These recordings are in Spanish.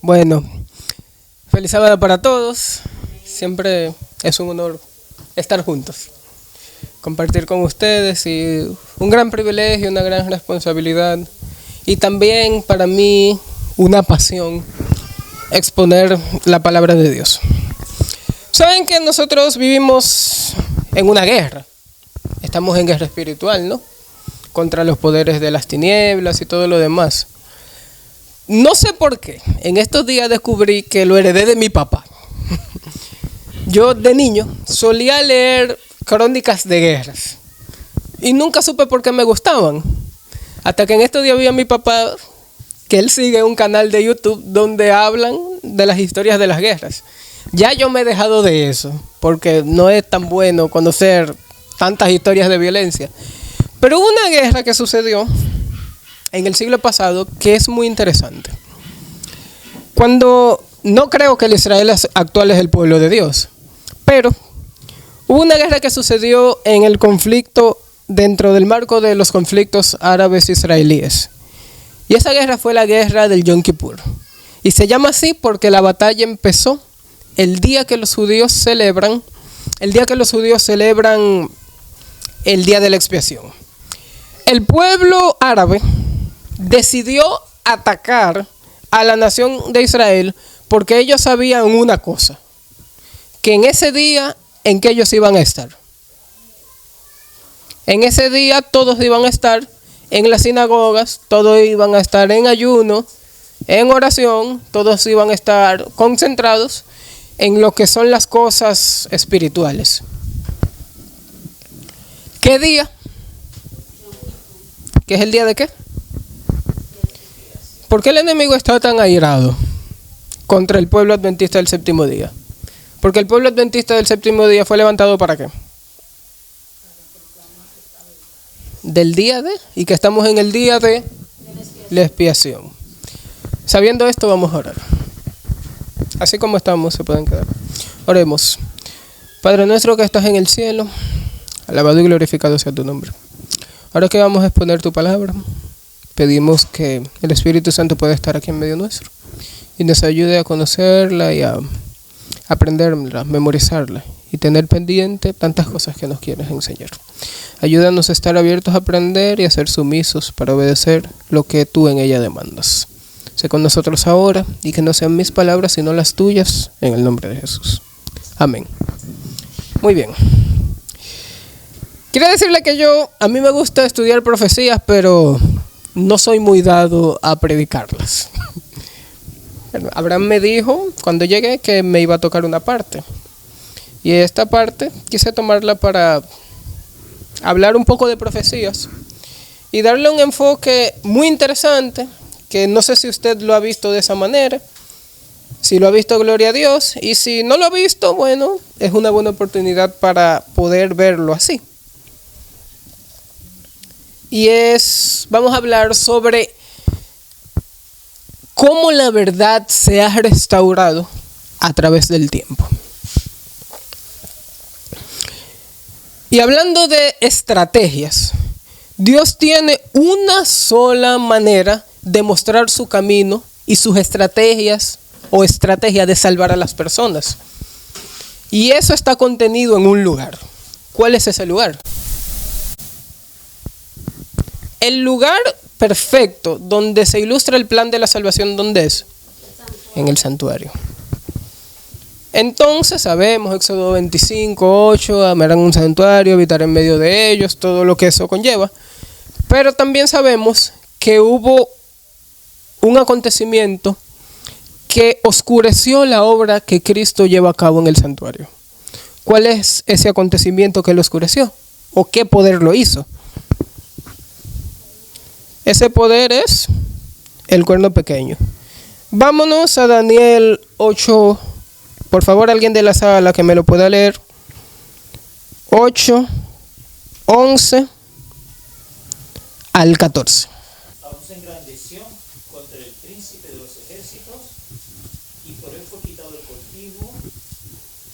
Bueno, feliz sábado para todos. Siempre es un honor estar juntos, compartir con ustedes y un gran privilegio, una gran responsabilidad y también para mí una pasión exponer la palabra de Dios. Saben que nosotros vivimos en una guerra, estamos en guerra espiritual, ¿no? Contra los poderes de las tinieblas y todo lo demás. No sé por qué, en estos días descubrí que lo heredé de mi papá. Yo de niño solía leer crónicas de guerras y nunca supe por qué me gustaban. Hasta que en estos días vi a mi papá que él sigue un canal de YouTube donde hablan de las historias de las guerras. Ya yo me he dejado de eso porque no es tan bueno conocer tantas historias de violencia. Pero hubo una guerra que sucedió en el siglo pasado que es muy interesante. Cuando no creo que el Israel actual es el pueblo de Dios, pero hubo una guerra que sucedió en el conflicto dentro del marco de los conflictos árabes israelíes. Y esa guerra fue la guerra del Yom Kippur. Y se llama así porque la batalla empezó el día que los judíos celebran el día de la expiación. El pueblo árabe decidió atacar a la nación de Israel porque ellos sabían una cosa, que en ese día en que ellos iban a estar. En ese día todos iban a estar en las sinagogas, todos iban a estar en ayuno, en oración, todos iban a estar concentrados en lo que son las cosas espirituales. ¿Qué día? ¿Qué es el día de qué? ¿Por qué el enemigo está tan airado contra el pueblo adventista del séptimo día? Porque el pueblo adventista del séptimo día fue levantado ¿para qué? Del día de, y que estamos en el día de la expiación. Sabiendo esto, vamos a orar. Así como estamos, se pueden quedar. Oremos. Padre nuestro que estás en el cielo, alabado y glorificado sea tu nombre. Ahora que vamos a exponer tu palabra, pedimos que el Espíritu Santo pueda estar aquí en medio nuestro y nos ayude a conocerla y a aprenderla, memorizarla y tener pendiente tantas cosas que nos quieres enseñar. Ayúdanos a estar abiertos a aprender y a ser sumisos para obedecer lo que tú en ella demandas. Sé con nosotros ahora y que no sean mis palabras sino las tuyas, en el nombre de Jesús. Amén. Muy bien. Quiero decirle que a mí me gusta estudiar profecías, pero no soy muy dado a predicarlas. Abraham me dijo cuando llegué que me iba a tocar una parte. Y esta parte quise tomarla para hablar un poco de profecías y darle un enfoque muy interesante, que no sé si usted lo ha visto de esa manera. Si lo ha visto, gloria a Dios. Y si no lo ha visto, bueno, es una buena oportunidad para poder verlo así. Y vamos a hablar sobre cómo la verdad se ha restaurado a través del tiempo. Y hablando de estrategias, Dios tiene una sola manera de mostrar su camino y sus estrategias o estrategia de salvar a las personas. Y eso está contenido en un lugar. ¿Cuál es ese lugar? El lugar perfecto donde se ilustra el plan de la salvación, ¿dónde es? En el santuario. Entonces sabemos, Éxodo 25:8, amarán un santuario, habitar en medio de ellos, todo lo que eso conlleva. Pero también sabemos que hubo un acontecimiento que oscureció la obra que Cristo lleva a cabo en el santuario. ¿Cuál es ese acontecimiento que lo oscureció? ¿O qué poder lo hizo? Ese poder es el cuerno pequeño. Vámonos a Daniel 8. Por favor, alguien de la sala que me lo pueda leer. 8:11 al 14. Aún se engrandeció contra el príncipe de los ejércitos, y por él fue quitado el cautivo,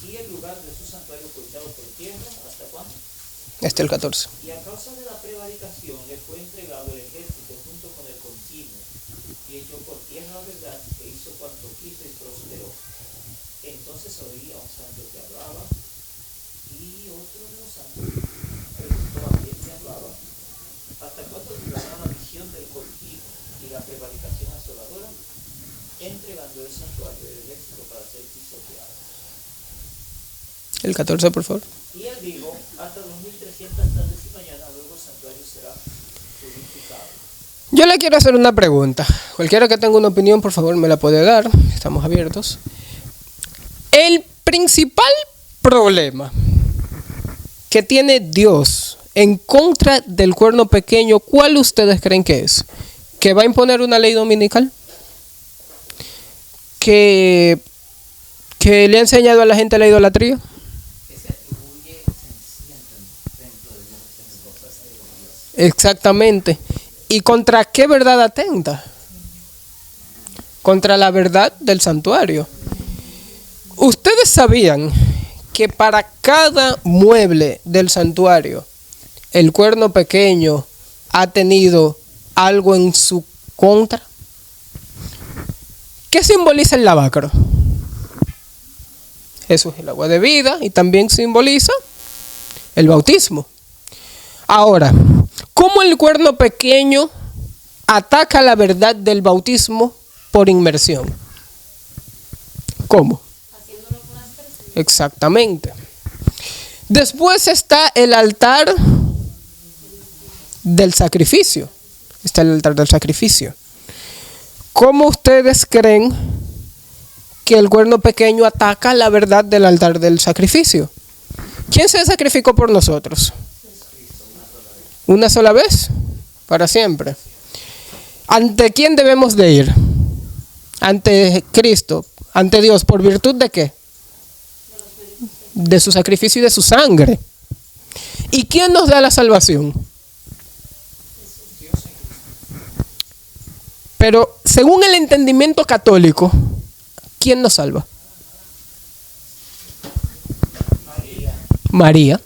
y el lugar de su santuario fue echado por tierra. ¿Hasta cuándo? El 14. Y a causa de la prevaricación le fue entregado el ejército junto con el cautivo, y echó por tierra la verdad que hizo cuanto quiso y prosperó. Entonces oía un santo que hablaba y otro de los santos preguntó a quién le hablaba. ¿Hasta cuándo durará la visión del colectivo y la prevaricación asoladora, entregando el santuario del ejército para ser pisoteado? El 14, por favor. Y él dijo, hasta 2300 tardes y mañana, luego el santuario será purificado. Yo le quiero hacer una pregunta. Cualquiera que tenga una opinión, por favor, me la puede dar. Estamos abiertos. El principal problema que tiene Dios en contra del cuerno pequeño, ¿cuál ustedes creen que es? ¿Que va a imponer una ley dominical? ¿Que le ha enseñado a la gente la idolatría? Que se atribuye sencillamente dentro de Dios, en cosas de Dios. Exactamente. ¿Y contra qué verdad atenta? Contra la verdad del santuario. Ustedes sabían que para cada mueble del santuario, el cuerno pequeño ha tenido algo en su contra. ¿Qué simboliza el lavacro? Jesús es el agua de vida y también simboliza el bautismo. Ahora, ¿cómo el cuerno pequeño ataca la verdad del bautismo por inmersión? ¿Cómo? Haciéndolo por aspersión. Exactamente. Después está el altar del sacrificio. Está el altar del sacrificio. ¿Cómo ustedes creen que el cuerno pequeño ataca la verdad del altar del sacrificio? ¿Quién se sacrificó por nosotros? ¿Una sola vez? Para siempre. ¿Ante quién debemos de ir? Ante Cristo, ante Dios, ¿por virtud de qué? De su sacrificio y de su sangre. ¿Y quién nos da la salvación? Pero según el entendimiento católico, ¿quién nos salva? María.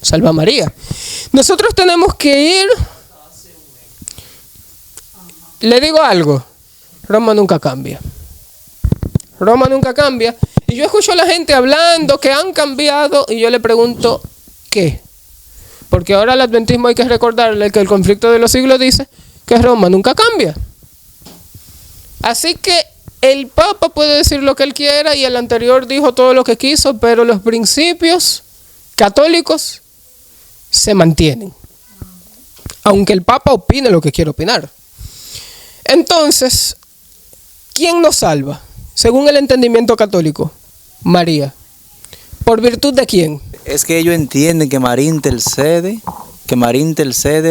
Salva a María. Nosotros tenemos que ir. Le digo algo. Roma nunca cambia. Roma nunca cambia. Y yo escucho a la gente hablando que han cambiado y yo le pregunto, ¿qué? Porque ahora al adventismo hay que recordarle que el conflicto de los siglos dice que Roma nunca cambia. Así que el Papa puede decir lo que él quiera y el anterior dijo todo lo que quiso, pero los principios católicos se mantienen. Aunque el Papa opine lo que quiere opinar. Entonces, ¿quién nos salva? Según el entendimiento católico, María. ¿Por virtud de quién? Es que ellos entienden que María intercede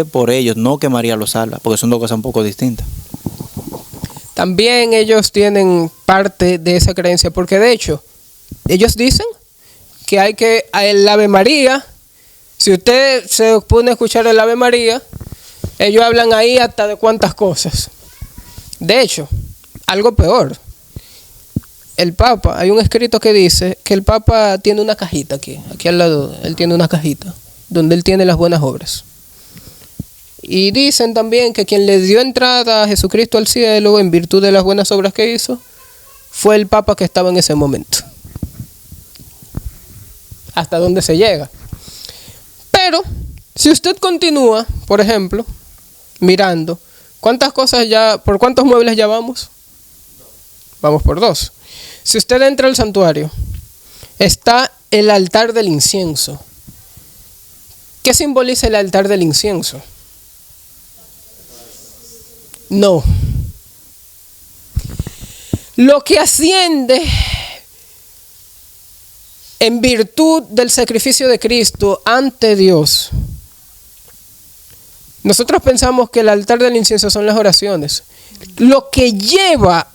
por ellos, no que María los salva, porque son dos cosas un poco distintas. También ellos tienen parte de esa creencia, porque de hecho, ellos dicen que hay que, el Ave María, si usted se pone a escuchar el Ave María, ellos hablan ahí hasta de cuántas cosas. De hecho, algo peor. El Papa, hay un escrito que dice que el Papa tiene una cajita aquí al lado, él tiene una cajita, donde él tiene las buenas obras. Y dicen también que quien le dio entrada a Jesucristo al cielo en virtud de las buenas obras que hizo, fue el Papa que estaba en ese momento. Hasta dónde se llega. Pero, si usted continúa, por ejemplo, mirando, ¿por cuántos muebles ya vamos? Vamos por 2. Si usted entra al santuario, está el altar del incienso. ¿Qué simboliza el altar del incienso? No. Lo que asciende en virtud del sacrificio de Cristo ante Dios. Nosotros pensamos que el altar del incienso son las oraciones. Lo que lleva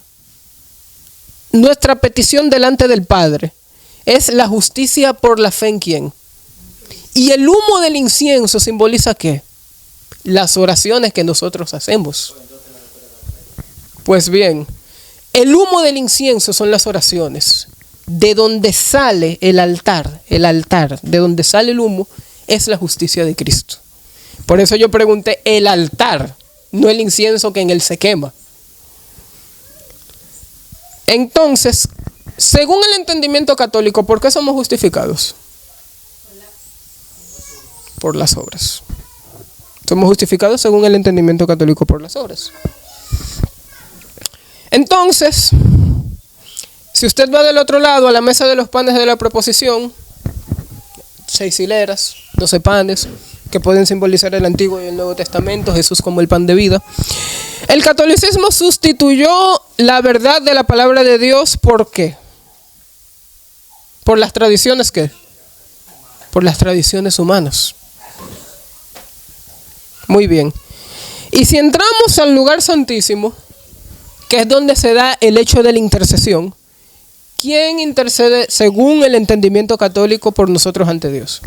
nuestra petición delante del Padre es la justicia por la fe en quién. Y el humo del incienso simboliza ¿qué? Las oraciones que nosotros hacemos. Pues bien, el humo del incienso son las oraciones. De donde sale el altar, de donde sale el humo, es la justicia de Cristo. Por eso yo pregunté el altar, no el incienso que en él se quema. Entonces, según el entendimiento católico, ¿por qué somos justificados? Por las obras. Somos justificados según el entendimiento católico por las obras. Entonces, si usted va del otro lado a la mesa de los panes de la proposición, 6 hileras, 12 panes, que pueden simbolizar el Antiguo y el Nuevo Testamento, Jesús como el pan de vida. El catolicismo sustituyó la verdad de la palabra de Dios, ¿por qué? ¿Por las tradiciones qué? Por las tradiciones humanas. Muy bien. Y si entramos al lugar santísimo, que es donde se da el hecho de la intercesión, ¿quién intercede según el entendimiento católico por nosotros ante Dios?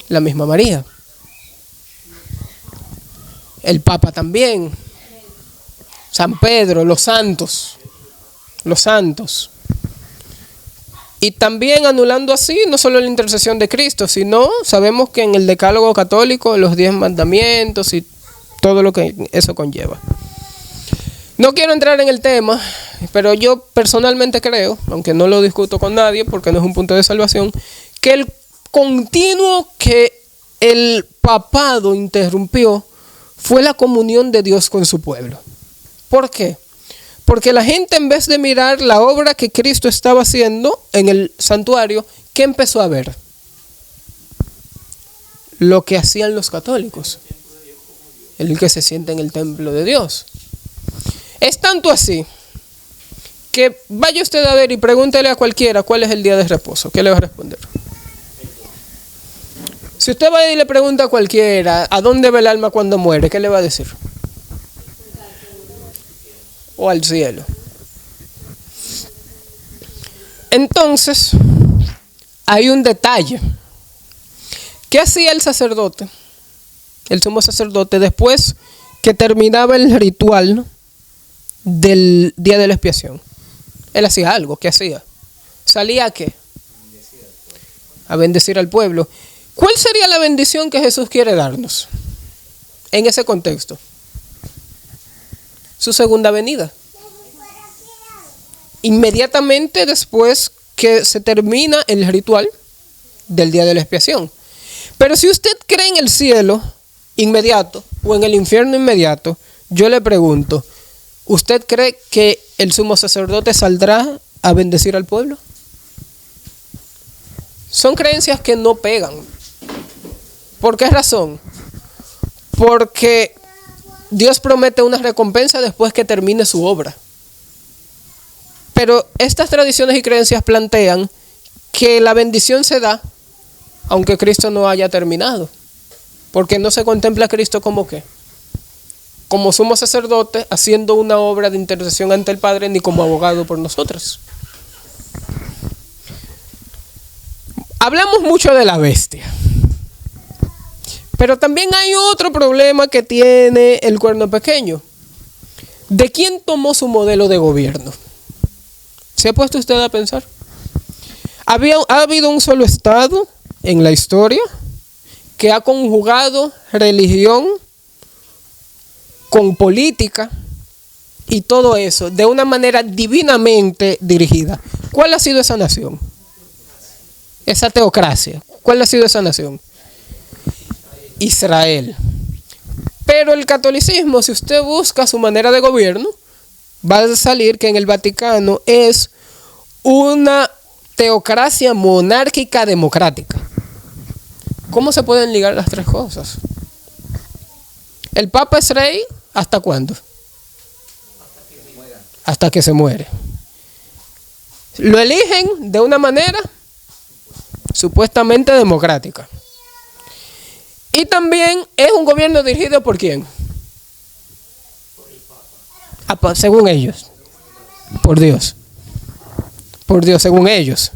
La misma María. El Papa también. San Pedro, los santos. Los santos. Y también anulando así no solo la intercesión de Cristo, sino sabemos que en el Decálogo católico, los 10 mandamientos y todo lo que eso conlleva. No quiero entrar en el tema, pero yo personalmente creo, aunque no lo discuto con nadie porque no es un punto de salvación, que el continuo que el papado interrumpió fue la comunión de Dios con su pueblo. ¿Por qué? Porque la gente, en vez de mirar la obra que Cristo estaba haciendo en el santuario, ¿qué empezó a ver? Lo que hacían los católicos. El que se sienta en el templo de Dios. Es tanto así que vaya usted a ver y pregúntele a cualquiera cuál es el día de reposo. ¿Qué le va a responder? Si usted va y le pregunta a cualquiera ¿a dónde va el alma cuando muere? ¿Qué le va a decir? O al cielo. Entonces, hay un detalle. ¿Qué hacía el sacerdote? El sumo sacerdote, después que terminaba el ritual, ¿no?, del día de la expiación. Él hacía algo. ¿Qué hacía? ¿Salía a qué? A bendecir al pueblo. ¿Cuál sería la bendición que Jesús quiere darnos en ese contexto? Su segunda venida. Inmediatamente después que se termina el ritual del día de la expiación. Pero si usted cree en el cielo inmediato o en el infierno inmediato, yo le pregunto, ¿usted cree que el sumo sacerdote saldrá a bendecir al pueblo? Son creencias que no pegan. ¿Por qué razón? Porque Dios promete una recompensa después que termine su obra. Pero estas tradiciones y creencias plantean que la bendición se da aunque Cristo no haya terminado. Porque no se contempla a Cristo como ¿qué? Como sumo sacerdote haciendo una obra de intercesión ante el Padre, ni como abogado por nosotros. Hablamos mucho de la bestia. Pero también hay otro problema que tiene el cuerno pequeño. ¿De quién tomó su modelo de gobierno? ¿Se ha puesto usted a pensar? ¿Ha habido un solo estado en la historia que ha conjugado religión con política y todo eso de una manera divinamente dirigida? ¿Cuál ha sido esa nación? Esa teocracia. ¿Cuál ha sido esa nación? Israel. Pero el catolicismo, si usted busca su manera de gobierno, va a salir que en el Vaticano es una teocracia monárquica democrática. ¿Cómo se pueden ligar las tres cosas? El Papa es rey, ¿hasta cuándo? Hasta que se muere. Lo eligen de una manera supuestamente democrática. Y también es un gobierno dirigido ¿por quién? Según ellos. Por Dios. Por Dios, según ellos.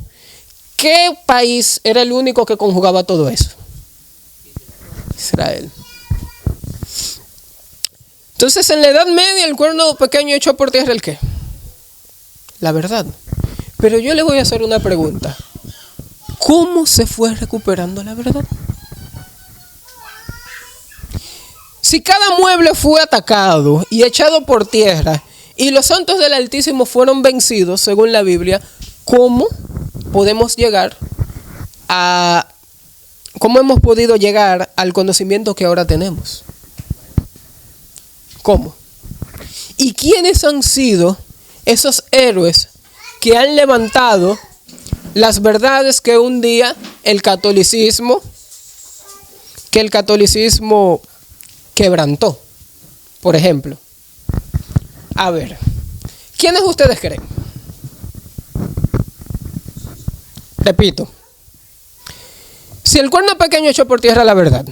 ¿Qué país era el único que conjugaba todo eso? Israel. Entonces, en la Edad Media, el cuerno pequeño echó por tierra ¿el qué? La verdad. Pero yo le voy a hacer una pregunta. ¿Cómo se fue recuperando la verdad? Si cada mueble fue atacado y echado por tierra y los santos del Altísimo fueron vencidos, según la Biblia, ¿cómo podemos llegar a... ¿Cómo hemos podido llegar al conocimiento que ahora tenemos? ¿Cómo? ¿Y quiénes han sido esos héroes que han levantado las verdades que un día el catolicismo quebrantó? Por ejemplo, a ver, ¿quiénes ustedes creen? Repito, si el cuerno pequeño echó por tierra la verdad,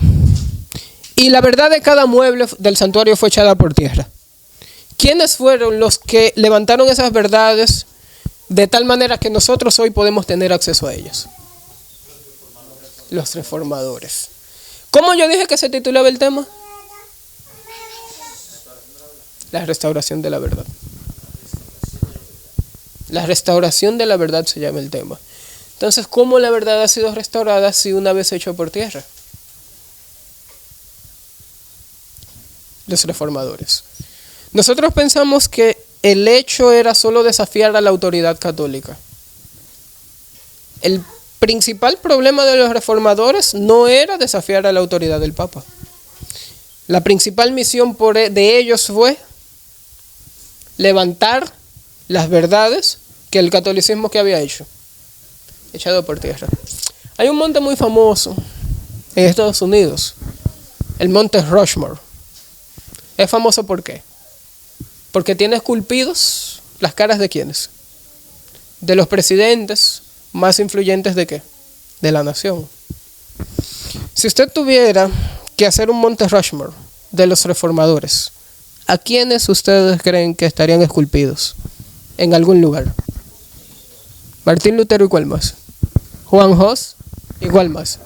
y la verdad de cada mueble del santuario fue echada por tierra, ¿quiénes fueron los que levantaron esas verdades de tal manera que nosotros hoy podemos tener acceso a ellas? Los reformadores. ¿Cómo yo dije que se titulaba el tema? La restauración de la verdad. La restauración de la verdad se llama el tema. Entonces, ¿cómo la verdad ha sido restaurada si una vez se echó por tierra? Los reformadores. Nosotros pensamos que el hecho era solo desafiar a la autoridad católica. El principal problema de los reformadores no era desafiar a la autoridad del Papa. La principal misión de ellos fue levantar las verdades que el catolicismo que había echado por tierra. Hay un monte muy famoso en Estados Unidos, el monte Rushmore. ¿Es famoso por qué? Porque tiene esculpidos las caras de ¿quiénes? De los presidentes más influyentes ¿de qué? De la nación. Si usted tuviera que hacer un monte Rushmore de los reformadores, ¿a quiénes ustedes creen que estarían esculpidos en algún lugar? Martín Lutero, ¿y cuál más? Juan Hus, ¿y cuál más?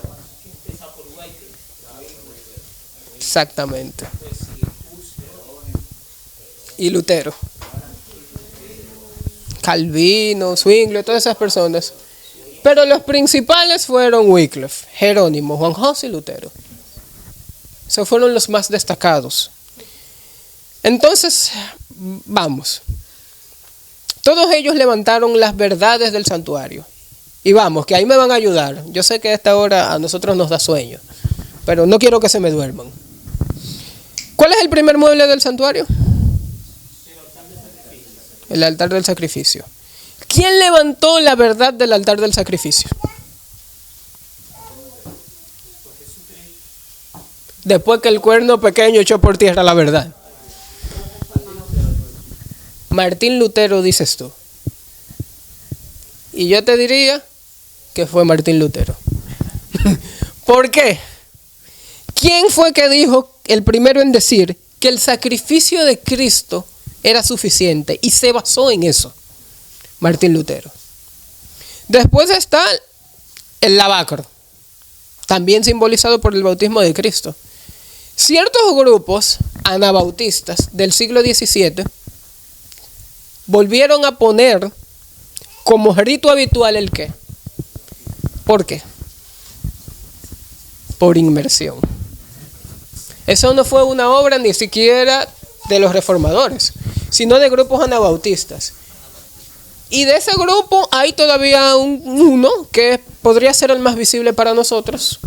Exactamente. Y Lutero. Calvino, Zwingli, todas esas personas. Pero los principales fueron Wycliffe, Jerónimo, Juan Hus y Lutero. Esos fueron los más destacados. Entonces, vamos. Todos ellos levantaron las verdades del santuario. Y vamos, que ahí me van a ayudar. Yo sé que a esta hora a nosotros nos da sueño, pero no quiero que se me duerman. ¿Cuál es el primer mueble del santuario? El altar del sacrificio. ¿Quién levantó la verdad del altar del sacrificio? Después que el cuerno pequeño echó por tierra la verdad. Martín Lutero, dices tú. Y yo te diría que fue Martín Lutero. ¿Por qué? ¿Quién fue que dijo el primero en decir que el sacrificio de Cristo era suficiente y se basó en eso? Martín Lutero. Después está el lavacro, también simbolizado por el bautismo de Cristo. Ciertos grupos anabautistas del siglo XVII volvieron a poner como rito habitual el qué. ¿Por qué? Por inmersión. Eso no fue una obra ni siquiera de los reformadores, sino de grupos anabautistas. Y de ese grupo hay todavía uno que podría ser el más visible para nosotros,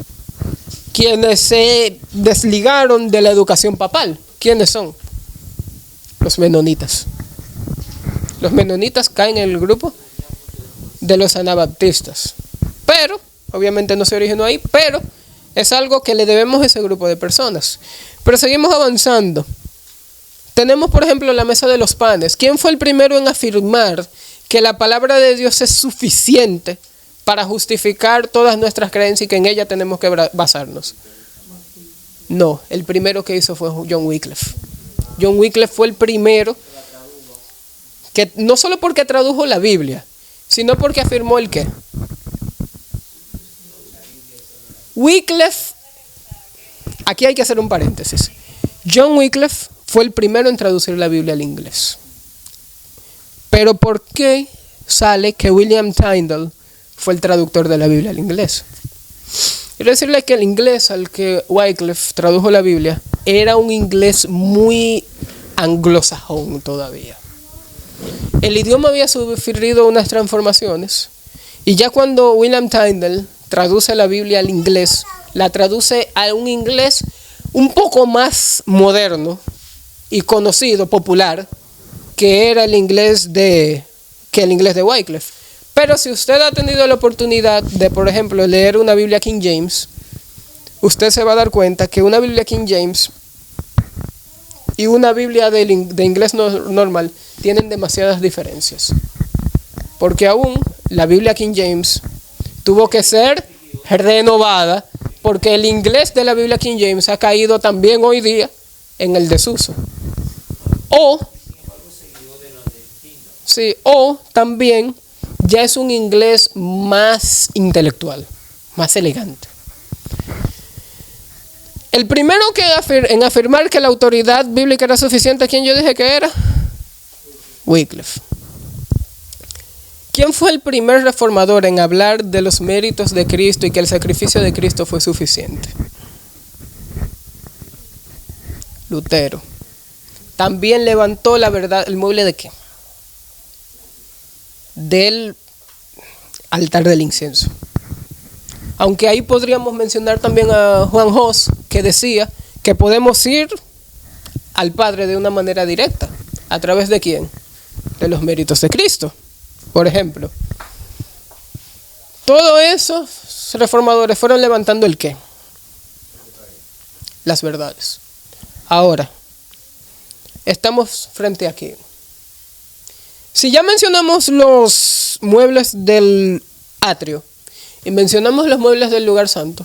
quienes se desligaron de la educación papal. ¿Quiénes son? Los menonitas. Los menonitas caen en el grupo de los anabaptistas. Pero, obviamente no se originó ahí, pero es algo que le debemos a ese grupo de personas. Pero seguimos avanzando. Tenemos, por ejemplo, la mesa de los panes. ¿Quién fue el primero en afirmar que la palabra de Dios es suficiente para justificar todas nuestras creencias y que en ella tenemos que basarnos? No, el primero que hizo fue John Wycliffe. John Wycliffe fue el primero que no solo porque tradujo la Biblia, sino porque afirmó el qué. Wycliffe, aquí hay que hacer un paréntesis. John Wycliffe fue el primero en traducir la Biblia al inglés. Pero ¿por qué sale que William Tyndale fue el traductor de la Biblia al inglés? Quiero decirle que el inglés al que Wycliffe tradujo la Biblia era un inglés muy anglosajón todavía. el idioma había sufrido unas transformaciones y ya cuando William Tyndale traduce la Biblia al inglés, la traduce a un inglés un poco más moderno y conocido, popular, que era el inglés de Wycliffe. Pero si usted ha tenido la oportunidad de, por ejemplo, leer una Biblia King James, usted se va a dar cuenta que una Biblia King James y una Biblia de inglés normal tienen demasiadas diferencias. Porque aún la Biblia King James tuvo que ser renovada porque el inglés de la Biblia King James ha caído también hoy día en el desuso. O también ya es un inglés más intelectual, más elegante. El primero en afirmar que la autoridad bíblica era suficiente, ¿quién yo dije que era? Wycliffe. ¿Quién fue el primer reformador en hablar de los méritos de Cristo y que el sacrificio de Cristo fue suficiente? Lutero. También levantó la verdad, ¿el mueble de qué? Del altar del incienso. Aunque ahí podríamos mencionar también a Juan Hus, que decía que podemos ir al Padre de una manera directa. ¿A través de quién? De los méritos de Cristo. Por ejemplo, todos esos reformadores fueron levantando el qué? Las verdades. Ahora, estamos frente a qué. Si ya mencionamos los muebles del atrio y mencionamos los muebles del lugar santo,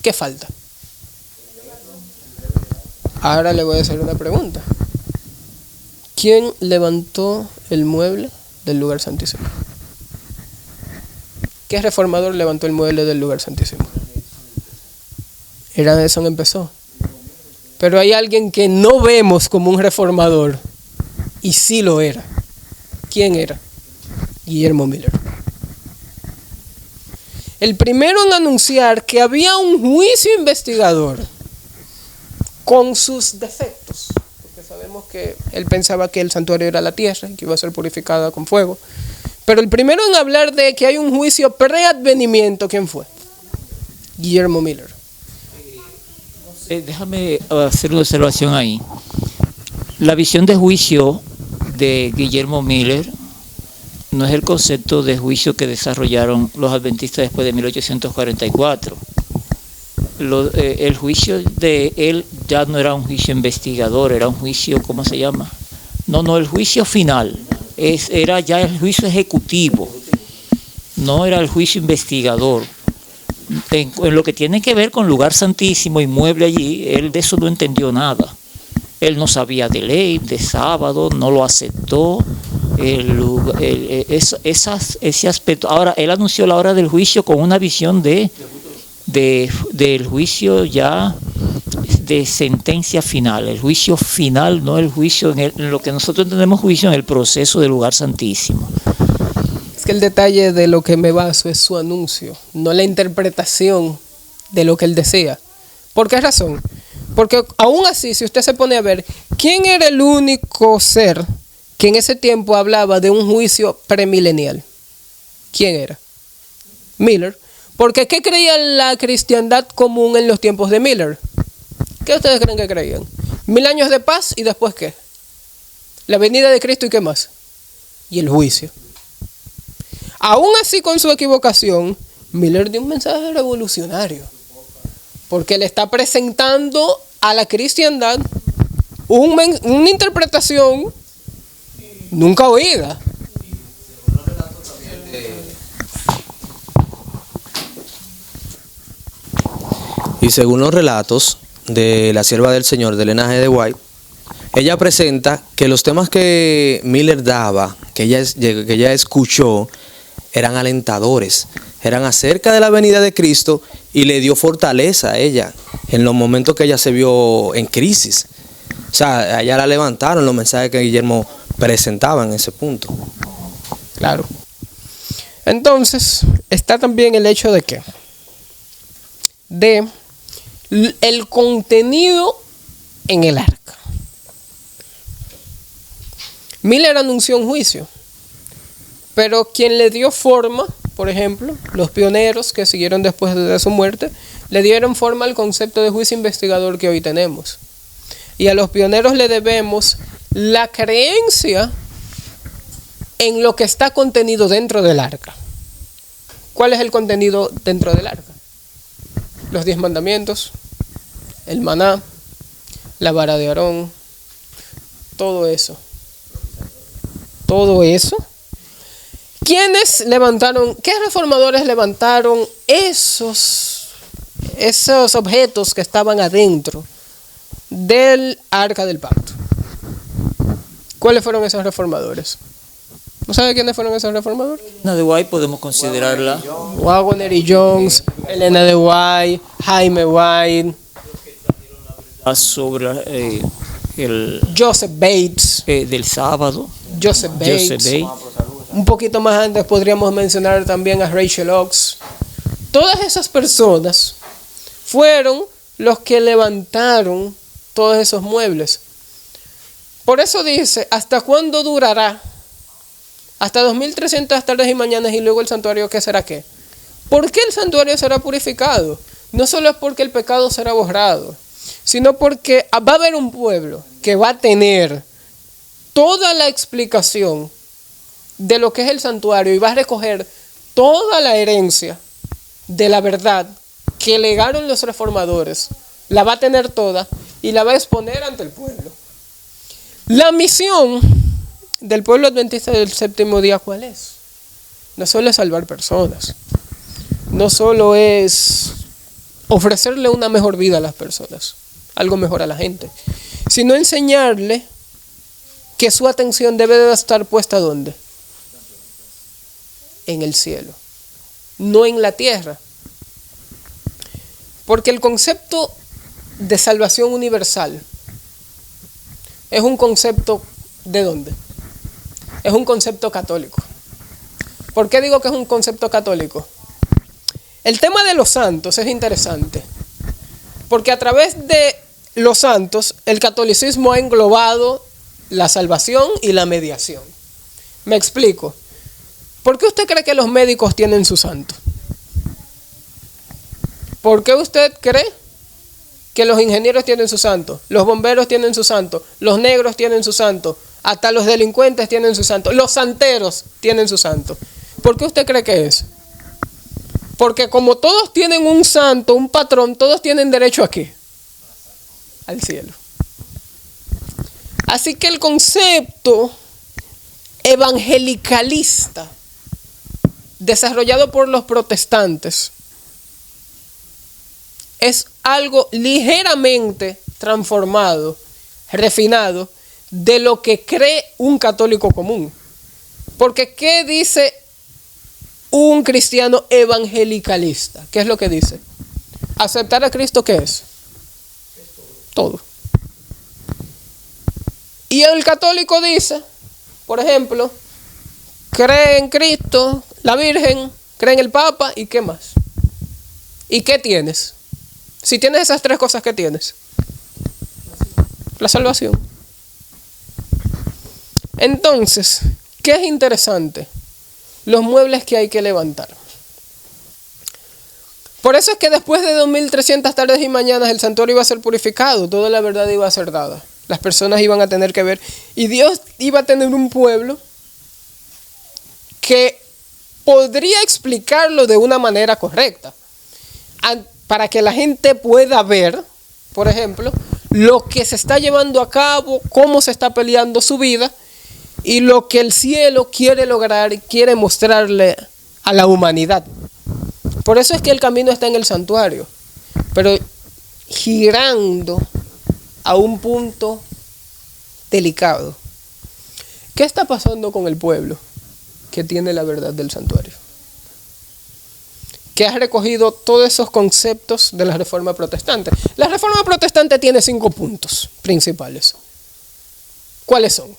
¿qué falta? Ahora le voy a hacer una pregunta. ¿Quién levantó el mueble del lugar santísimo? ¿Qué reformador levantó el mueble del lugar santísimo? Edson empezó. Pero hay alguien que no vemos como un reformador y sí lo era. ¿Quién era? Guillermo Miller. El primero en anunciar que había un juicio investigador con sus defectos, porque sabemos que él pensaba que el santuario era la tierra, que iba a ser purificada con fuego, pero el primero en hablar de que hay un juicio preadvenimiento, ¿quién fue? Guillermo Miller. Déjame hacer una observación ahí. La visión de juicio de Guillermo Miller no es el concepto de juicio que desarrollaron los adventistas después de 1844. El juicio de él ya no era un juicio investigador, era un juicio, ¿cómo se llama? No, el juicio final, era ya el juicio ejecutivo, no era el juicio investigador. En lo que tiene que ver con lugar santísimo y mueble allí, él de eso no entendió nada. Él no sabía de ley, de sábado, no lo aceptó. Ese aspecto. Ahora, él anunció la hora del juicio con una visión del juicio ya de sentencia final. El juicio final, no el juicio, en lo que nosotros entendemos juicio, en el proceso del lugar santísimo. Es que el detalle de lo que me baso es su anuncio, no la interpretación de lo que él decía. ¿Por qué razón? Porque aún así, si usted se pone a ver, ¿quién era el único ser que en ese tiempo hablaba de un juicio premilenial? ¿Quién era? Miller. Porque ¿qué creía la cristiandad común en los tiempos de Miller? ¿Qué ustedes creen que creían? 1000 años de paz y después ¿qué? La venida de Cristo y ¿qué más? Y el juicio. Aún así, con su equivocación, Miller dio un mensaje revolucionario. Porque le está presentando a la cristiandad una interpretación nunca oída. Y según los relatos de la sierva del Señor, de Elena G. de White, ella presenta que los temas que Miller daba, que ella escuchó, eran alentadores, eran acerca de la venida de Cristo y le dio fortaleza a ella en los momentos que ella se vio en crisis. O sea, a ella la levantaron los mensajes que Guillermo presentaba en ese punto. Claro. Entonces, está también el hecho de que el contenido en el arca. Miller anunció un juicio, pero quien le dio forma, por ejemplo, los pioneros que siguieron después de su muerte, le dieron forma al concepto de juicio investigador que hoy tenemos. Y a los pioneros le debemos la creencia en lo que está contenido dentro del arca. ¿Cuál es el contenido dentro del arca? Los 10 mandamientos, el maná, la vara de Aarón, todo eso. Todo eso. ¿Quiénes levantaron, qué reformadores levantaron esos objetos que estaban adentro del arca del pacto? ¿Cuáles fueron esos reformadores? ¿No sabe quiénes fueron esos reformadores? Elena de White podemos considerarla. Waggoner y Jones, Elena de White, Jaime White, Sobre el Joseph Bates. del sábado. Joseph Bates. Un poquito más antes podríamos mencionar también a Rachel Oakes. Todas esas personas fueron los que levantaron todos esos muebles. Por eso dice, ¿hasta cuándo durará? Hasta 2300 tardes y mañanas, y luego el santuario, ¿qué será qué? ¿Por qué el santuario será purificado? No solo es porque el pecado será borrado, sino porque va a haber un pueblo que va a tener toda la explicación de lo que es el santuario y va a recoger toda la herencia de la verdad que legaron los reformadores, la va a tener toda y la va a exponer ante el pueblo. La misión del pueblo adventista del séptimo día, ¿cuál es? No solo es salvar personas, no solo es ofrecerle una mejor vida a las personas, algo mejor a la gente, sino enseñarle que su atención debe de estar puesta ¿dónde? En el cielo, no en la tierra. Porque el concepto de salvación universal es un concepto ¿de dónde? Es un concepto católico. ¿Por qué digo que es un concepto católico? El tema de los santos es interesante, porque a través de los santos el catolicismo ha englobado la salvación y la mediación. Me explico. ¿Por qué usted cree que los médicos tienen su santo? ¿Por qué usted cree que los ingenieros tienen su santo? Los bomberos tienen su santo, los negros tienen su santo, hasta los delincuentes tienen su santo, los santeros tienen su santo. ¿Por qué usted cree que es? Porque como todos tienen un santo, un patrón, todos tienen derecho ¿a qué? Al cielo. Así que el concepto evangelicalista desarrollado por los protestantes es algo ligeramente transformado, refinado de lo que cree un católico común. Porque ¿qué dice un cristiano evangelicalista? ¿Qué es lo que dice? ¿Aceptar a Cristo qué es? Todo. Y el católico dice, por ejemplo, cree en Cristo, la Virgen, cree en el Papa, ¿y qué más? ¿Y qué tienes? Si tienes esas tres cosas, ¿qué tienes? La salvación. Entonces, ¿qué es interesante? Los muebles que hay que levantar. Por eso es que después de 2300 tardes y mañanas el santuario iba a ser purificado, toda la verdad iba a ser dada. Las personas iban a tener que ver y Dios iba a tener un pueblo que podría explicarlo de una manera correcta, para que la gente pueda ver, por ejemplo, lo que se está llevando a cabo, cómo se está peleando su vida y lo que el cielo quiere lograr y quiere mostrarle a la humanidad. Por eso es que el camino está en el santuario, pero girando a un punto delicado. ¿Qué está pasando con el pueblo que tiene la verdad del santuario? Que ha recogido todos esos conceptos de la Reforma Protestante. La Reforma Protestante tiene 5 puntos principales. ¿Cuáles son?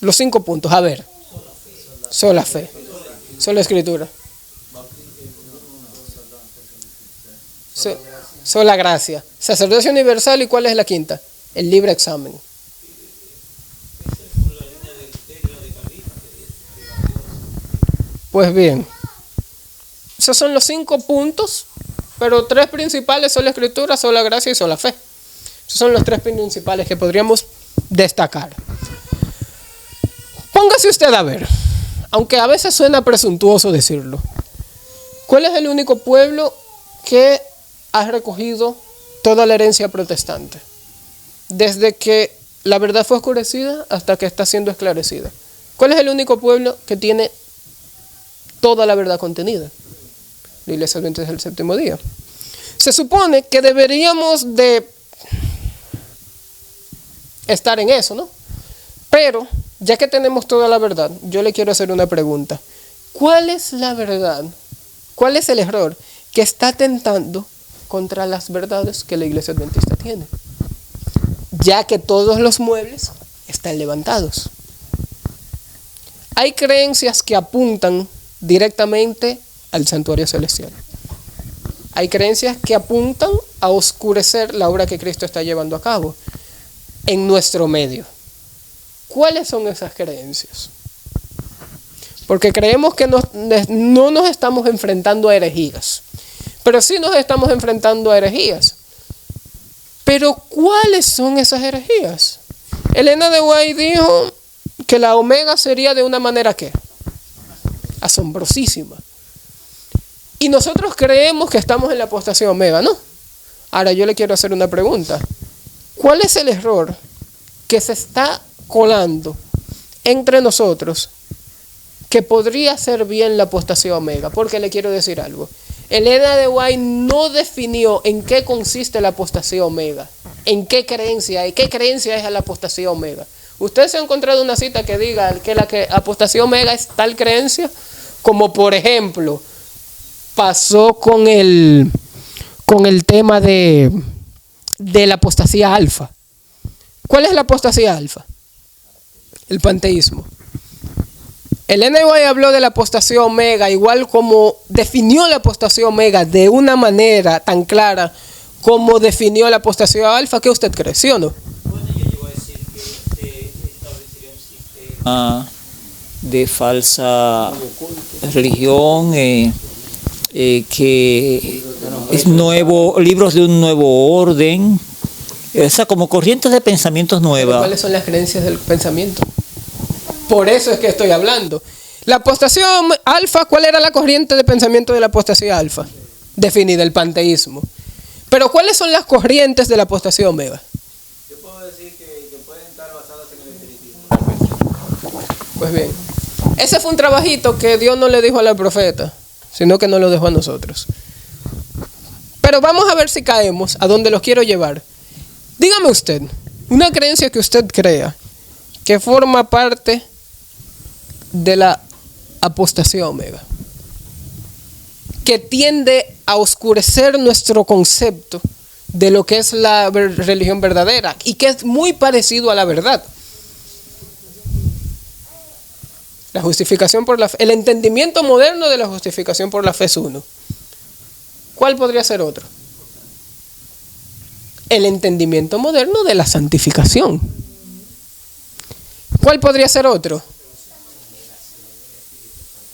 Los 5 puntos, a ver. Sola fe, sola escritura, sola gracia, sacerdocio universal, ¿y cuál es la quinta? El libre examen. Pues bien, esos son los 5 puntos, pero 3 principales son la escritura, son la gracia y son la fe. Esos son los 3 principales que podríamos destacar. Póngase usted a ver, aunque a veces suena presuntuoso decirlo, ¿cuál es el único pueblo que ha recogido toda la herencia protestante? Desde que la verdad fue oscurecida hasta que está siendo esclarecida. ¿Cuál es el único pueblo que tiene toda la verdad contenida? La Iglesia Adventista del Séptimo Día. Se supone que deberíamos de estar en eso, ¿no? Pero, ya que tenemos toda la verdad, yo le quiero hacer una pregunta. ¿Cuál es la verdad? ¿Cuál es el error que está atentando contra las verdades que la Iglesia Adventista tiene? Ya que todos los muebles están levantados. Hay creencias que apuntan directamente al santuario celestial. Hay creencias que apuntan a oscurecer la obra que Cristo está llevando a cabo en nuestro medio. ¿Cuáles son esas creencias? Porque creemos que no nos estamos enfrentando a herejías, pero sí nos estamos enfrentando a herejías. Pero ¿cuáles son esas herejías? Elena de White dijo que la omega sería de una manera ¿qué? Asombrosísima. Y nosotros creemos que estamos en la apostasía omega, ¿no? Ahora yo le quiero hacer una pregunta. ¿Cuál es el error que se está colando entre nosotros que podría ser bien la apostasía omega? Porque le quiero decir algo. Elena de White no definió en qué consiste la apostasía omega, en qué creencia es la apostasía omega. ¿Usted se ha encontrado una cita que diga que la apostasía omega es tal creencia? Como por ejemplo, pasó con el tema de la apostasía alfa. ¿Cuál es la apostasía alfa? El panteísmo. Elena de White habló de la apostasía omega, igual como definió la apostasía omega de una manera tan clara como definió la apostasía alfa. ¿Qué usted cree, sí o no? Bueno, ella llegó a decir que establecería un sistema de falsa religión, que es nuevo, libros de un nuevo orden, o sea, como corrientes de pensamientos nuevas. ¿Cuáles son las creencias del pensamiento? Por eso es que estoy hablando. La apostasía alfa, ¿cuál era la corriente de pensamiento de la apostasía alfa? Definida, el panteísmo. Pero ¿cuáles son las corrientes de la apostasía omega? Yo puedo decir que pueden estar basadas en el espiritismo. Pues bien, ese fue un trabajito que Dios no le dijo a la profeta, sino que nos lo dejó a nosotros. Pero vamos a ver si caemos a donde los quiero llevar. Dígame usted, una creencia que usted crea que forma parte de la apostasía omega, que tiende a oscurecer nuestro concepto de lo que es la religión verdadera y que es muy parecido a la verdad. La justificación por la fe, el entendimiento moderno de la justificación por la fe es uno. ¿Cuál podría ser otro? El entendimiento moderno de la santificación. ¿Cuál podría ser otro?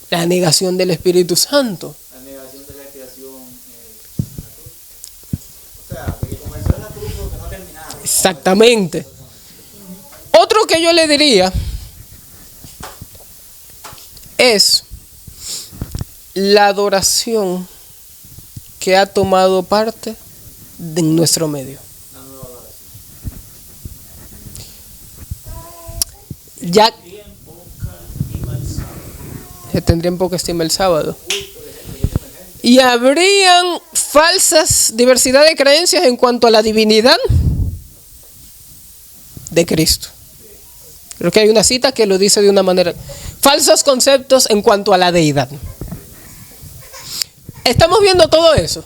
La negación del Espíritu Santo. La negación de la expiación. O sea, de que comenzó en la cruz pero que no terminaba. Exactamente. Otro que yo le diría es la adoración que ha tomado parte de nuestro medio. Ya se tendría en poca estima el sábado. Y habrían falsas diversidad de creencias en cuanto a la divinidad de Cristo. Creo que hay una cita que lo dice de una manera. Falsos conceptos en cuanto a la deidad. ¿Estamos viendo todo eso?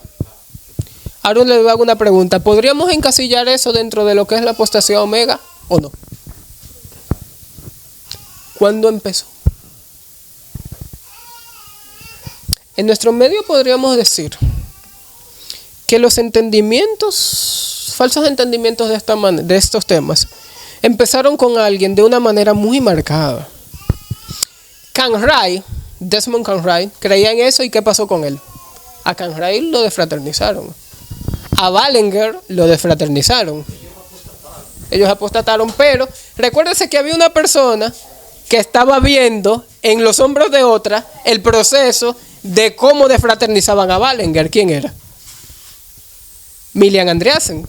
Ahora le hago una pregunta. ¿Podríamos encasillar eso dentro de lo que es la apostasía omega o no? ¿Cuándo empezó? En nuestro medio podríamos decir que los entendimientos, falsos entendimientos de estos temas, empezaron con alguien de una manera muy marcada. Kan Rai, Desmond Canray, creía en eso. ¿Y qué pasó con él? A Canray lo desfraternizaron. A Wallinger lo desfraternizaron. Ellos apostataron, pero recuérdese que había una persona que estaba viendo en los hombros de otra el proceso de cómo desfraternizaban a Wallinger. ¿Quién era? Milian Andreasen.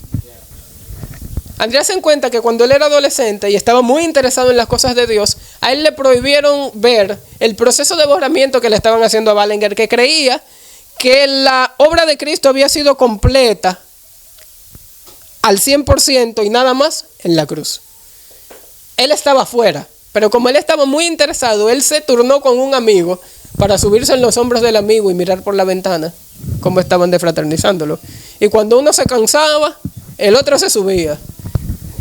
Andreasen cuenta que cuando él era adolescente y estaba muy interesado en las cosas de Dios, a él le prohibieron ver el proceso de borramiento que le estaban haciendo a Wallinger, que creía que la obra de Cristo había sido completa al 100% y nada más en la cruz. Él estaba afuera, pero como él estaba muy interesado, él se turnó con un amigo para subirse en los hombros del amigo y mirar por la ventana cómo estaban defraternizándolo. Y cuando uno se cansaba, el otro se subía.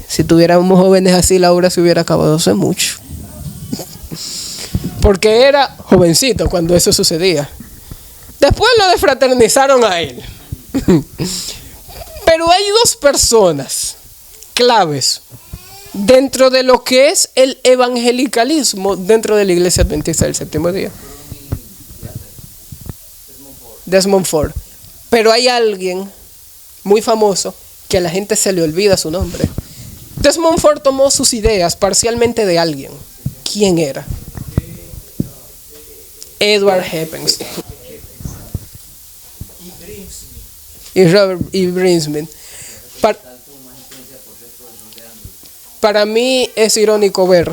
Si tuviéramos jóvenes así, la obra se hubiera acabado hace mucho. Porque era jovencito cuando eso sucedía. Después lo desfraternizaron a él. Pero hay dos personas claves dentro de lo que es el evangelicalismo dentro de la Iglesia Adventista del Séptimo Día. Desmond Ford. Pero hay alguien muy famoso que a la gente se le olvida su nombre. Desmond Ford tomó sus ideas parcialmente de alguien. ¿Quién era? Edward Heppenstall. Y Robert E. Brinsman. Para mí es irónico ver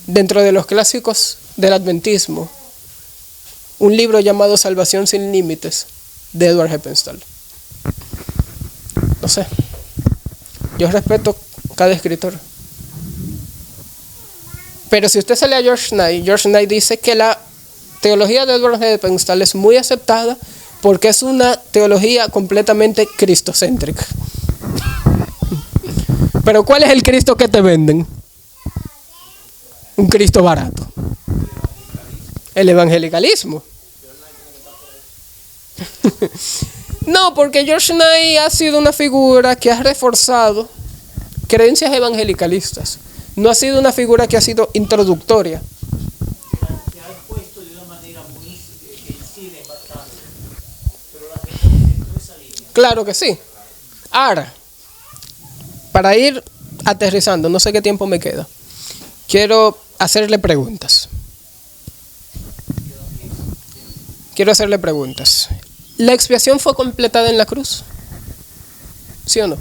dentro de los clásicos del adventismo un libro llamado Salvación sin Límites de Edward Heppenstall. No sé, yo respeto cada escritor, pero si usted se lee a George Knight dice que la teología de Edward Heppenstall es muy aceptada porque es una teología completamente cristocéntrica. Pero ¿cuál es el Cristo que te venden? Un Cristo barato. El evangelicalismo. No, porque George Knight ha sido una figura que ha reforzado creencias evangelicalistas. No ha sido una figura que ha sido introductoria. Que ha expuesto de una manera muy sensible bastante, pero la gente no entró esa línea. Claro que sí. Ahora, para ir aterrizando, no sé qué tiempo me queda, quiero hacerle preguntas. ¿La expiación fue completada en la cruz? ¿Sí o no?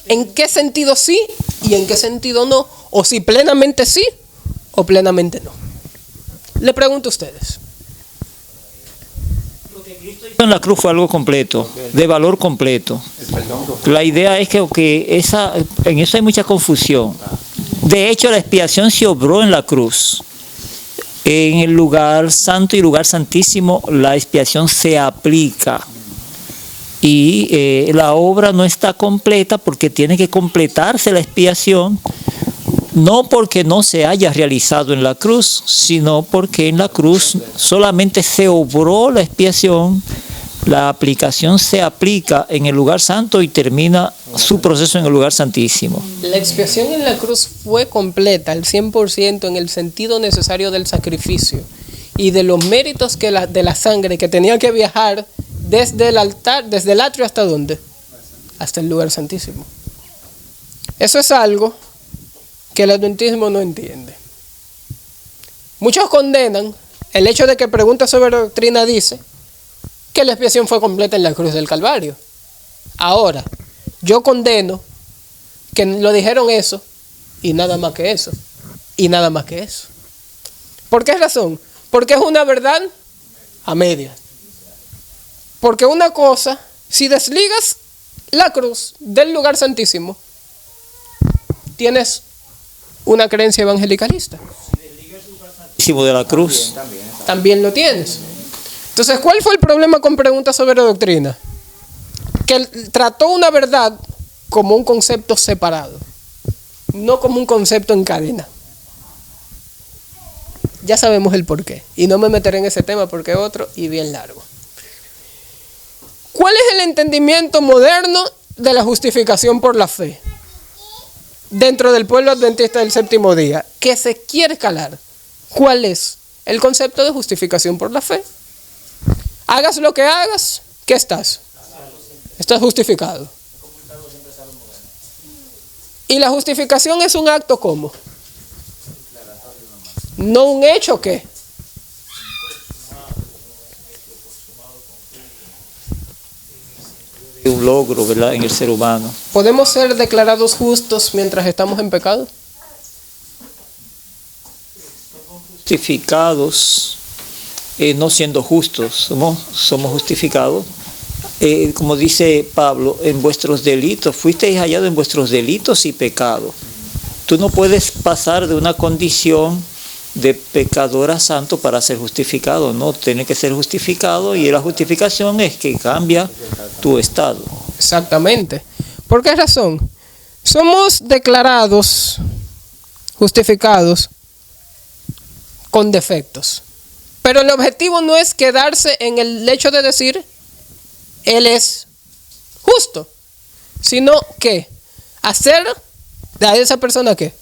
¿En qué sentido sí y en qué sentido no? O si plenamente sí o plenamente no. Le pregunto a ustedes. En la cruz fue algo completo, de valor completo. La idea es que en eso hay mucha confusión. De hecho, la expiación se obró en la cruz. En el lugar santo y lugar santísimo, la expiación se aplica. Y la obra no está completa porque tiene que completarse la expiación, no porque no se haya realizado en la cruz, sino porque en la cruz solamente se obró la expiación, la aplicación se aplica en el lugar santo y termina su proceso en el lugar santísimo. La expiación en la cruz fue completa, al 100%, en el sentido necesario del sacrificio y de los méritos de la sangre que tenía que viajar desde el altar, desde el atrio hasta ¿dónde? Hasta el lugar santísimo. Eso es algo que el adventismo no entiende. Muchos condenan el hecho de que Preguntas sobre Doctrina dice que la expiación fue completa en la cruz del Calvario. Ahora, yo condeno que lo dijeron eso y nada más que eso. Y nada más que eso. ¿Por qué razón? Porque es una verdad a medias. Porque una cosa, si desligas la cruz del lugar santísimo, tienes una creencia evangelicalista. De la cruz. También lo tienes. Entonces, ¿cuál fue el problema con Preguntas sobre Doctrina? Que trató una verdad como un concepto separado, no como un concepto en cadena. Ya sabemos el porqué, y no me meteré en ese tema porque es otro y bien largo. ¿Cuál es el entendimiento moderno de la justificación por la fe? dentro del pueblo adventista del séptimo día que se quiere calar. ¿Cuál es? El concepto de justificación por la fe. Hagas lo que hagas, ¿qué estás? Estás justificado. Y la justificación es un acto ¿cómo? No un hecho ¿qué? Un logro, ¿verdad?, en el ser humano. ¿Podemos ser declarados justos mientras estamos en pecado? Justificados, no siendo justos, somos justificados. Como dice Pablo, en vuestros delitos, fuisteis hallados en vuestros delitos y pecados. Tú no puedes pasar de una condición de pecador a santo para ser justificado, no, tiene que ser justificado, y la justificación es que cambia tu estado. Exactamente. ¿Por qué razón? Somos declarados justificados con defectos. Pero el objetivo no es quedarse en el hecho de decir Él es justo, sino que hacer a esa persona ¿qué?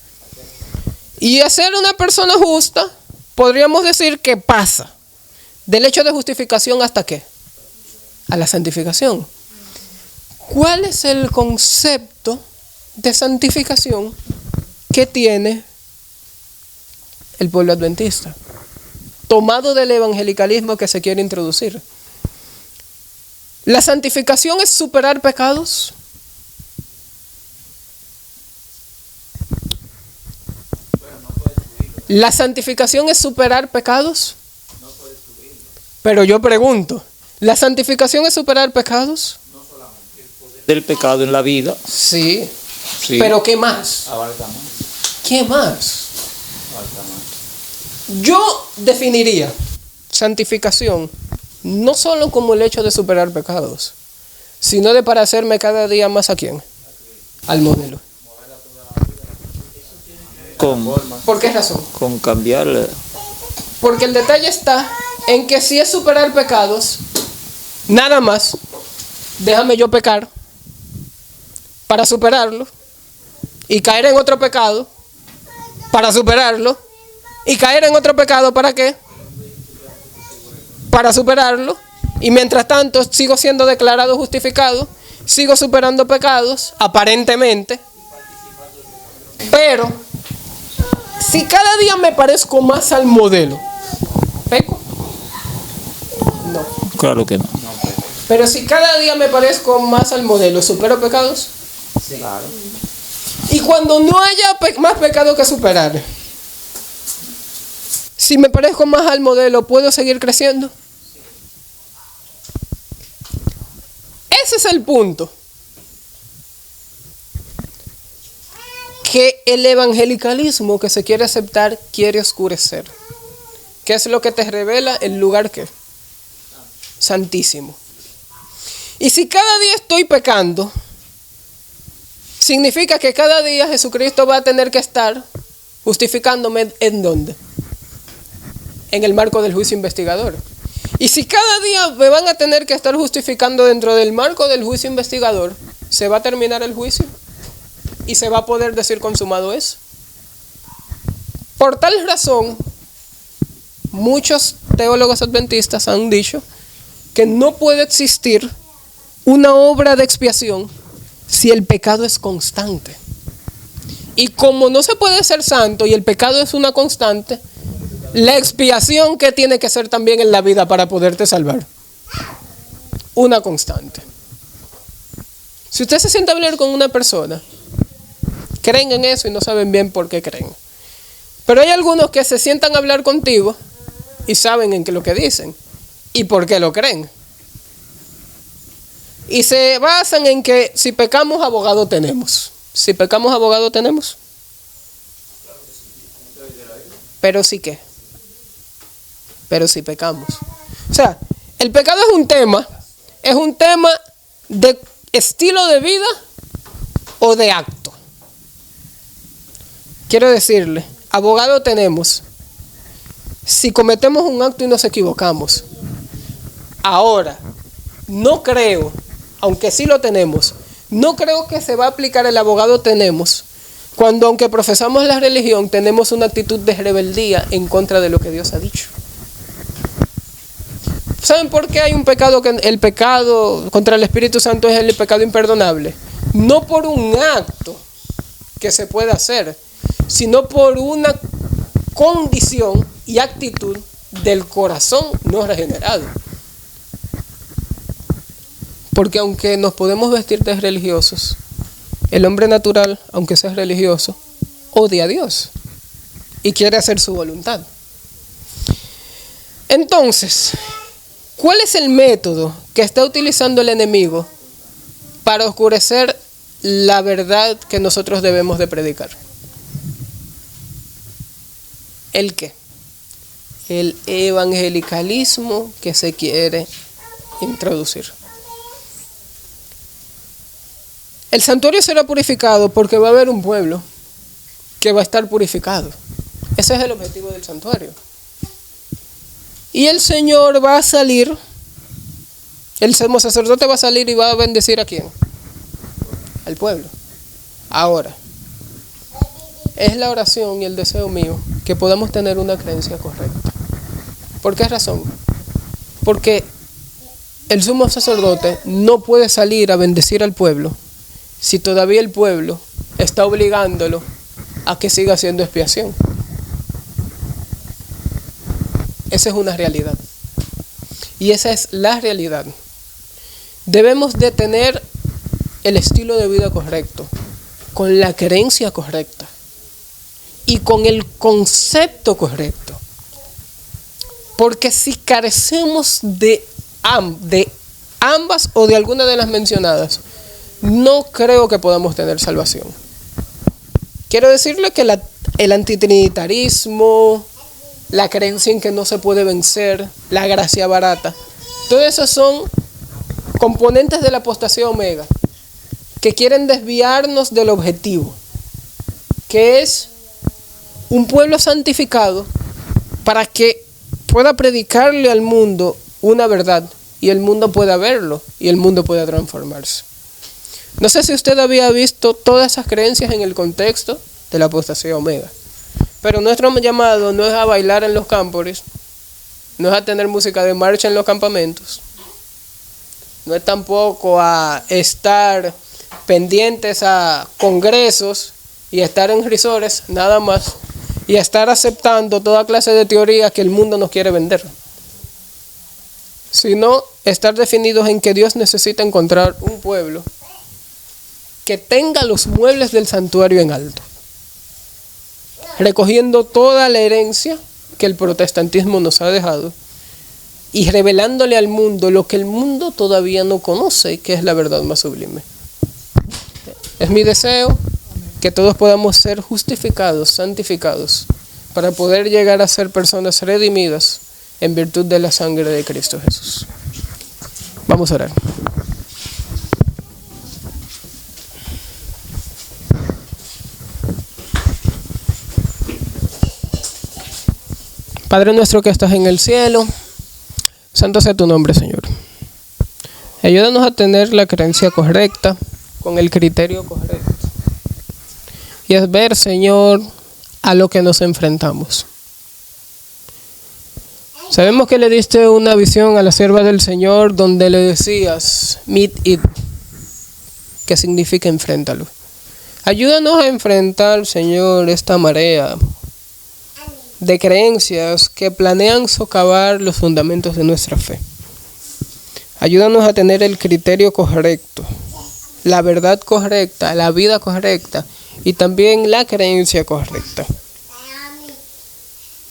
Y hacer una persona justa, podríamos decir que pasa del hecho de justificación hasta ¿qué? A la santificación. ¿Cuál es el concepto de santificación que tiene el pueblo adventista, tomado del evangelicalismo que se quiere introducir? ¿La santificación es superar pecados? ¿La santificación es superar pecados? Pero yo pregunto, ¿la santificación es superar pecados? Del pecado en la vida. Sí. Sí. ¿Pero qué más? ¿Qué más? Yo definiría santificación no solo como el hecho de superar pecados, sino de parecerme cada día más ¿a quién? Al modelo. ¿Por qué razón? Con cambiar. Porque el detalle está en que si es superar pecados, nada más, déjame yo pecar para superarlo y caer en otro pecado para superarlo y caer en otro pecado ¿para qué? Para superarlo, y mientras tanto sigo siendo declarado justificado, sigo superando pecados aparentemente, pero si cada día me parezco más al modelo, ¿peco? No. Claro que no. Pero si cada día me parezco más al modelo, ¿supero pecados? Sí. Claro. Y cuando no haya más pecado que superar, si me parezco más al modelo, ¿puedo seguir creciendo? Ese es el punto que el evangelicalismo que se quiere aceptar quiere oscurecer. ¿Qué es lo que te revela? El lugar que santísimo. Y si cada día estoy pecando, significa que cada día Jesucristo va a tener que estar justificándome ¿en dónde? En el marco del juicio investigador. Y si cada día me van a tener que estar justificando dentro del marco del juicio investigador, ¿se va a terminar el juicio? ¿Y se va a poder decir consumado eso? Por tal razón, muchos teólogos adventistas han dicho que no puede existir una obra de expiación si el pecado es constante. Y como no se puede ser santo y el pecado es una constante, la expiación que tiene que ser también en la vida para poderte salvar, una constante. Si usted se sienta a hablar con una persona, creen en eso y no saben bien por qué creen. Pero hay algunos que se sientan a hablar contigo y saben en qué lo que dicen y por qué lo creen. Y se basan en que si pecamos, abogado tenemos. Si pecamos, abogado tenemos. Pero sí que. Pero si pecamos. O sea, el pecado es un tema de estilo de vida o de acto. Quiero decirle, abogado tenemos si cometemos un acto y nos equivocamos. Ahora, no creo, aunque sí lo tenemos, no creo que se va a aplicar el abogado tenemos Cuando aunque profesamos la religión, tenemos una actitud de rebeldía en contra de lo que Dios ha dicho. ¿Saben por qué hay un pecado? Que el pecado contra el Espíritu Santo es el pecado imperdonable. No por un acto que se pueda hacer, sino por una condición y actitud del corazón no regenerado. Porque aunque nos podemos vestir de religiosos, el hombre natural, aunque sea religioso, odia a Dios y quiere hacer su voluntad. Entonces, ¿cuál es el método que está utilizando el enemigo para oscurecer la verdad que nosotros debemos de predicar? ¿El qué? El evangelicalismo que se quiere introducir. El santuario será purificado porque va a haber un pueblo que va a estar purificado. Ese es el objetivo del santuario. Y el Señor va a salir, el sumo sacerdote va a salir y va a bendecir ¿a quién? Al pueblo. Ahora, es la oración y el deseo mío que podamos tener una creencia correcta. ¿Por qué razón? Porque el sumo sacerdote no puede salir a bendecir al pueblo si todavía el pueblo está obligándolo a que siga haciendo expiación. Esa es una realidad. Y esa es la realidad. Debemos de tener el estilo de vida correcto, con la creencia correcta y con el concepto correcto. Porque si carecemos de ambas o de alguna de las mencionadas, no creo que podamos tener salvación. Quiero decirle que el antitrinitarismo, la creencia en que no se puede vencer, la gracia barata, todo eso son componentes de la apostasía omega que quieren desviarnos del objetivo, que es un pueblo santificado para que pueda predicarle al mundo una verdad y el mundo pueda verlo y el mundo pueda transformarse. No sé si usted había visto todas esas creencias en el contexto de la apostasía omega, pero nuestro llamado no es a bailar en los campos, no es a tener música de marcha en los campamentos, no es tampoco a estar pendientes a congresos y estar en resorts nada más y a estar aceptando toda clase de teoría que el mundo nos quiere vender, sino estar definidos en que Dios necesita encontrar un pueblo que tenga los muebles del santuario en alto, recogiendo toda la herencia que el protestantismo nos ha dejado y revelándole al mundo lo que el mundo todavía no conoce, que es la verdad más sublime. Es mi deseo que todos podamos ser justificados, santificados, para poder llegar a ser personas redimidas en virtud de la sangre de Cristo Jesús. Vamos a orar. Padre nuestro que estás en el cielo, santo sea tu nombre, Señor. Ayúdanos a tener la creencia correcta, con el criterio correcto. Y es ver, Señor, a lo que nos enfrentamos. Sabemos que le diste una visión a la sierva del Señor donde le decías, meet it, que significa enfréntalo. Ayúdanos a enfrentar, Señor, esta marea de creencias que planean socavar los fundamentos de nuestra fe. Ayúdanos a tener el criterio correcto, la verdad correcta, la vida correcta y también la creencia correcta.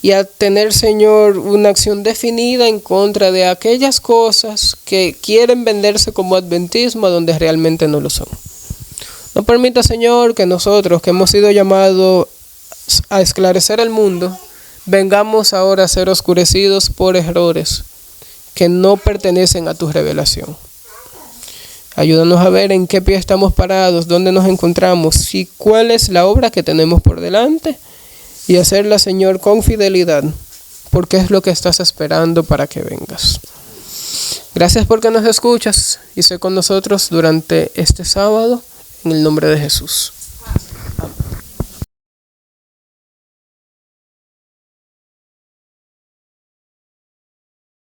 Y a tener, Señor, una acción definida en contra de aquellas cosas que quieren venderse como adventismo donde realmente no lo son. No permita, Señor, que nosotros que hemos sido llamados a esclarecer el mundo, vengamos ahora a ser oscurecidos por errores que no pertenecen a tu revelación. Ayúdanos a ver en qué pie estamos parados, dónde nos encontramos y cuál es la obra que tenemos por delante y hacerla, Señor, con fidelidad, porque es lo que estás esperando para que vengas. Gracias porque nos escuchas y sé con nosotros durante este sábado, en el nombre de Jesús.